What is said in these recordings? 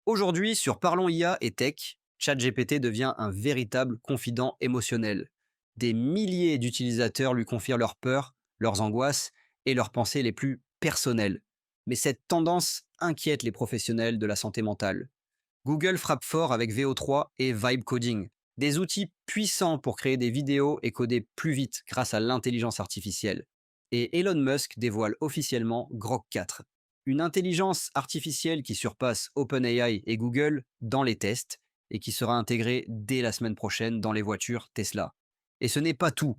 Aujourd'hui, sur Parlons IA et Tech, ChatGPT devient un véritable confident émotionnel. Des milliers d'utilisateurs lui confient leurs peurs, leurs angoisses et leurs pensées les plus personnelles. Mais cette tendance inquiète les professionnels de la santé mentale. Google frappe fort avec VO3 et Vibe Coding, des outils puissants pour créer des vidéos et coder plus vite grâce à l'intelligence artificielle. Et Elon Musk dévoile officiellement Grok 4, une intelligence artificielle qui surpasse OpenAI et Google dans les tests et qui sera intégrée dès la semaine prochaine dans les voitures Tesla. Et ce n'est pas tout.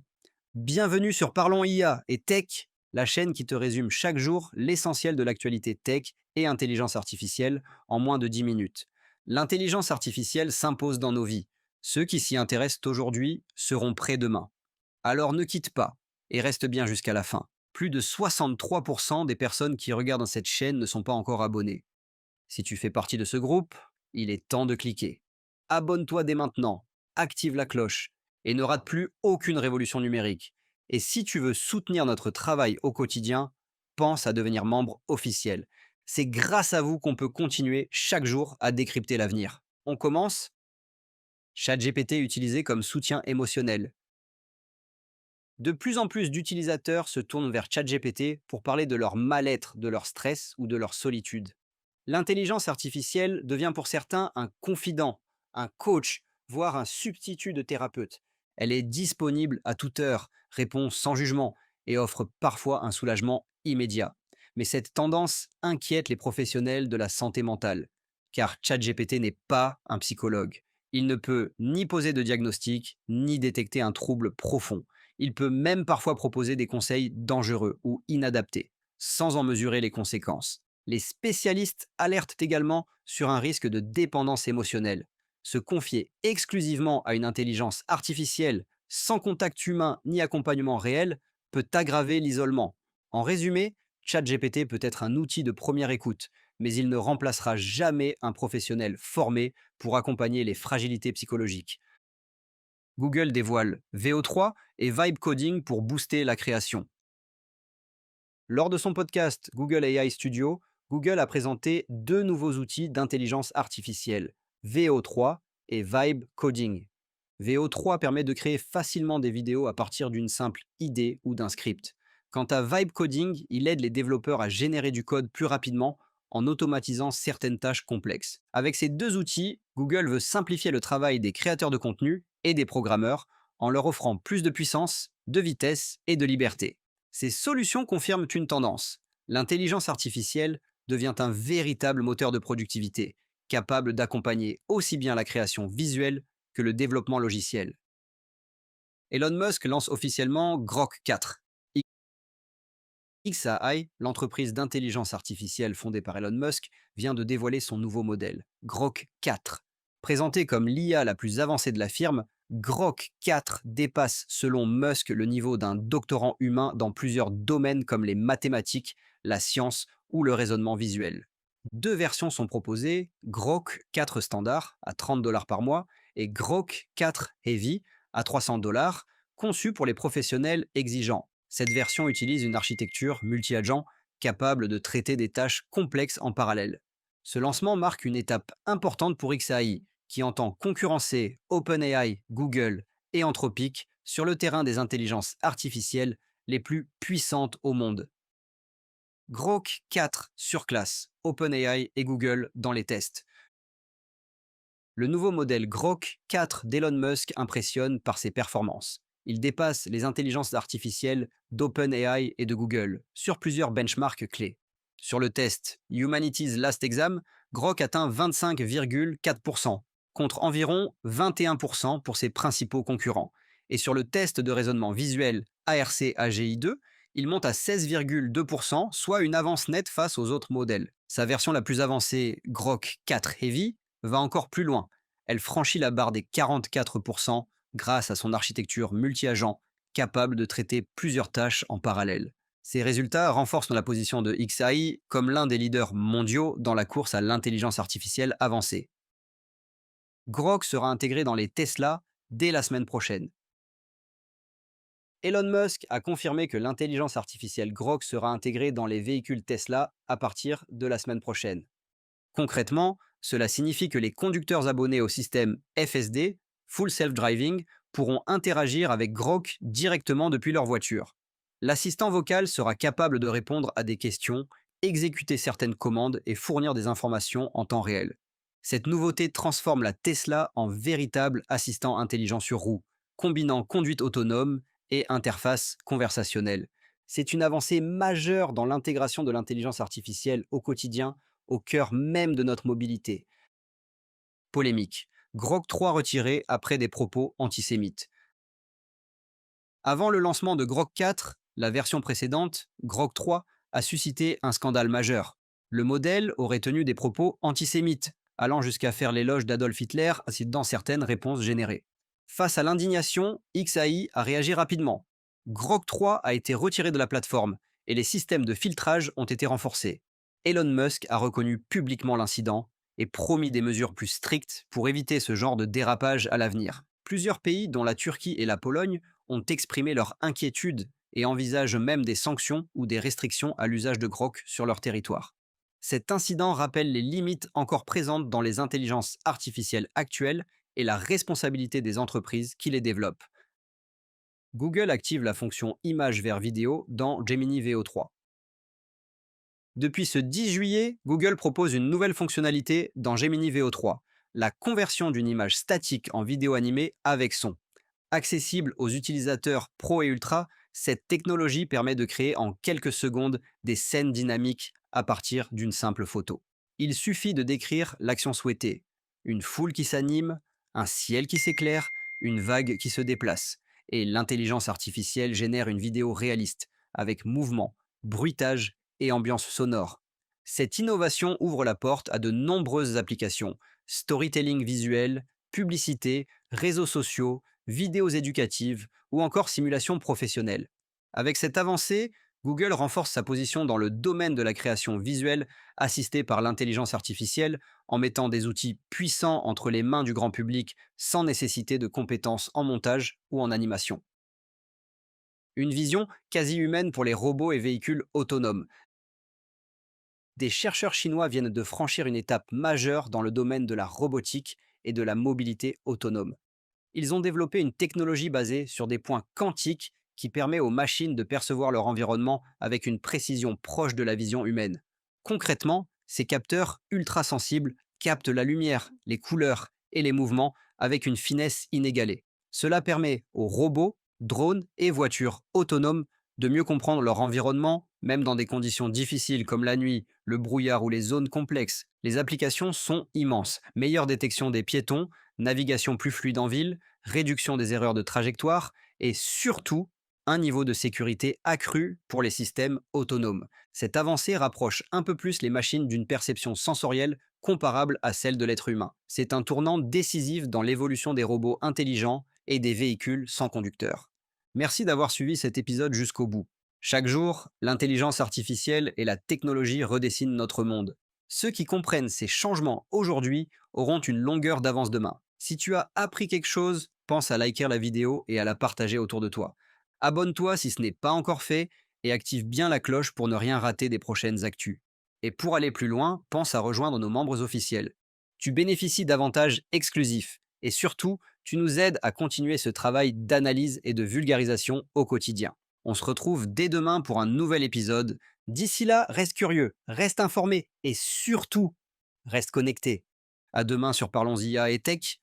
Bienvenue sur Parlons IA et Tech, la chaîne qui te résume chaque jour l'essentiel de l'actualité tech et intelligence artificielle en moins de 10 minutes. L'intelligence artificielle s'impose dans nos vies. Ceux qui s'y intéressent aujourd'hui seront prêts demain. Alors ne quitte pas et reste bien jusqu'à la fin. Plus de 63% des personnes qui regardent cette chaîne ne sont pas encore abonnées. Si tu fais partie de ce groupe, il est temps de cliquer. Abonne-toi dès maintenant, active la cloche et ne rate plus aucune révolution numérique. Et si tu veux soutenir notre travail au quotidien, pense à devenir membre officiel. C'est grâce à vous qu'on peut continuer chaque jour à décrypter l'avenir. On commence. ChatGPT utilisé comme soutien émotionnel. De plus en plus d'utilisateurs se tournent vers ChatGPT pour parler de leur mal-être, de leur stress ou de leur solitude. L'intelligence artificielle devient pour certains un confident, un coach, voire un substitut de thérapeute. Elle est disponible à toute heure, répond sans jugement et offre parfois un soulagement immédiat. Mais cette tendance inquiète les professionnels de la santé mentale, car ChatGPT n'est pas un psychologue. Il ne peut ni poser de diagnostic, ni détecter un trouble profond. Il peut même parfois proposer des conseils dangereux ou inadaptés, sans en mesurer les conséquences. Les spécialistes alertent également sur un risque de dépendance émotionnelle. Se confier exclusivement à une intelligence artificielle, sans contact humain ni accompagnement réel, peut aggraver l'isolement. En résumé, ChatGPT peut être un outil de première écoute, mais il ne remplacera jamais un professionnel formé pour accompagner les fragilités psychologiques. Google dévoile VO3 et Vibe Coding pour booster la création. Lors de son podcast Google AI Studio, Google a présenté deux nouveaux outils d'intelligence artificielle, VO3 et Vibe Coding. VO3 permet de créer facilement des vidéos à partir d'une simple idée ou d'un script. Quant à Vibe Coding, il aide les développeurs à générer du code plus rapidement en automatisant certaines tâches complexes. Avec ces deux outils, Google veut simplifier le travail des créateurs de contenu et des programmeurs en leur offrant plus de puissance, de vitesse et de liberté. Ces solutions confirment une tendance. L'intelligence artificielle devient un véritable moteur de productivité, capable d'accompagner aussi bien la création visuelle que le développement logiciel. Elon Musk lance officiellement Grok 4. XAI, l'entreprise d'intelligence artificielle fondée par Elon Musk, vient de dévoiler son nouveau modèle, Grok 4. Présenté comme l'IA la plus avancée de la firme, Grok 4 dépasse selon Musk le niveau d'un doctorant humain dans plusieurs domaines comme les mathématiques, la science ou le raisonnement visuel. Deux versions sont proposées, Grok 4 standard à $30 par mois et Grok 4 Heavy à $300, conçus pour les professionnels exigeants. Cette version utilise une architecture multi-agent capable de traiter des tâches complexes en parallèle. Ce lancement marque une étape importante pour XAI, qui entend concurrencer OpenAI, Google et Anthropic sur le terrain des intelligences artificielles les plus puissantes au monde. Grok 4 surclasse OpenAI et Google dans les tests. Le nouveau modèle Grok 4 d'Elon Musk impressionne par ses performances. Il dépasse les intelligences artificielles d'OpenAI et de Google sur plusieurs benchmarks clés. Sur le test Humanity's Last Exam, Grok atteint 25,4% contre environ 21% pour ses principaux concurrents. Et sur le test de raisonnement visuel ARC-AGI2, il monte à 16,2%, soit une avance nette face aux autres modèles. Sa version la plus avancée, Grok 4 Heavy, va encore plus loin. Elle franchit la barre des 44% grâce à son architecture multi-agent capable de traiter plusieurs tâches en parallèle. Ces résultats renforcent la position de XAI comme l'un des leaders mondiaux dans la course à l'intelligence artificielle avancée. Grok sera intégré dans les Tesla dès la semaine prochaine. Elon Musk a confirmé que l'intelligence artificielle Grok sera intégrée dans les véhicules Tesla à partir de la semaine prochaine. Concrètement, Cela signifie que les conducteurs abonnés au système FSD, Full Self Driving, pourront interagir avec Grok directement depuis leur voiture. L'assistant vocal sera capable de répondre à des questions, exécuter certaines commandes et fournir des informations en temps réel. Cette nouveauté transforme la Tesla en véritable assistant intelligent sur roue, combinant conduite autonome et interface conversationnelle. C'est une avancée majeure dans l'intégration de l'intelligence artificielle au quotidien, au cœur même de notre mobilité. Polémique. Grok 3 retiré après des propos antisémites. Avant le lancement de Grok 4, la version précédente, Grok 3, a suscité un scandale majeur. Le modèle aurait tenu des propos antisémites, allant jusqu'à faire l'éloge d'Adolf Hitler dans certaines réponses générées. Face à l'indignation, XAI a réagi rapidement. Grok 3 a été retiré de la plateforme et les systèmes de filtrage ont été renforcés. Elon Musk a reconnu publiquement l'incident et promis des mesures plus strictes pour éviter ce genre de dérapage à l'avenir. Plusieurs pays, dont la Turquie et la Pologne, ont exprimé leur inquiétude et envisagent même des sanctions ou des restrictions à l'usage de Grok sur leur territoire. Cet incident rappelle les limites encore présentes dans les intelligences artificielles actuelles et la responsabilité des entreprises qui les développent. Google active la fonction image vers vidéo dans Gemini VO3. Depuis ce 10 juillet, Google propose une nouvelle fonctionnalité dans Gemini VO3, la conversion d'une image statique en vidéo animée avec son. Accessible aux utilisateurs pro et ultra, cette technologie permet de créer en quelques secondes des scènes dynamiques à partir d'une simple photo. Il suffit de décrire l'action souhaitée. Une foule qui s'anime, un ciel qui s'éclaire, une vague qui se déplace. Et l'intelligence artificielle génère une vidéo réaliste, avec mouvement, bruitage et ambiance sonore. Cette innovation ouvre la porte à de nombreuses applications: storytelling visuel, publicité, réseaux sociaux, vidéos éducatives ou encore simulations professionnelles. Avec cette avancée, Google renforce sa position dans le domaine de la création visuelle assistée par l'intelligence artificielle en mettant des outils puissants entre les mains du grand public sans nécessiter de compétences en montage ou en animation. Une vision quasi humaine pour les robots et véhicules autonomes. Des chercheurs chinois viennent de franchir une étape majeure dans le domaine de la robotique et de la mobilité autonome. Ils ont développé une technologie basée sur des points quantiques qui permet aux machines de percevoir leur environnement avec une précision proche de la vision humaine. Concrètement, ces capteurs ultra-sensibles captent la lumière, les couleurs et les mouvements avec une finesse inégalée. Cela permet aux robots, drones et voitures autonomes de mieux comprendre leur environnement, même dans des conditions difficiles comme la nuit, le brouillard ou les zones complexes. Les applications sont immenses. Meilleure détection des piétons, navigation plus fluide en ville, réduction des erreurs de trajectoire et surtout un niveau de sécurité accru pour les systèmes autonomes. Cette avancée rapproche un peu plus les machines d'une perception sensorielle comparable à celle de l'être humain. C'est un tournant décisif dans l'évolution des robots intelligents et des véhicules sans conducteur. Merci d'avoir suivi cet épisode jusqu'au bout. Chaque jour, l'intelligence artificielle et la technologie redessinent notre monde. Ceux qui comprennent ces changements aujourd'hui auront une longueur d'avance demain. Si tu as appris quelque chose, pense à liker la vidéo et à la partager autour de toi. Abonne-toi si ce n'est pas encore fait et active bien la cloche pour ne rien rater des prochaines actus. Et pour aller plus loin, pense à rejoindre nos membres officiels. Tu bénéficies d'avantages exclusifs et surtout, tu nous aides à continuer ce travail d'analyse et de vulgarisation au quotidien. On se retrouve dès demain pour un nouvel épisode. D'ici là, reste curieux, reste informé et surtout, reste connecté. À demain sur Parlons IA et Tech.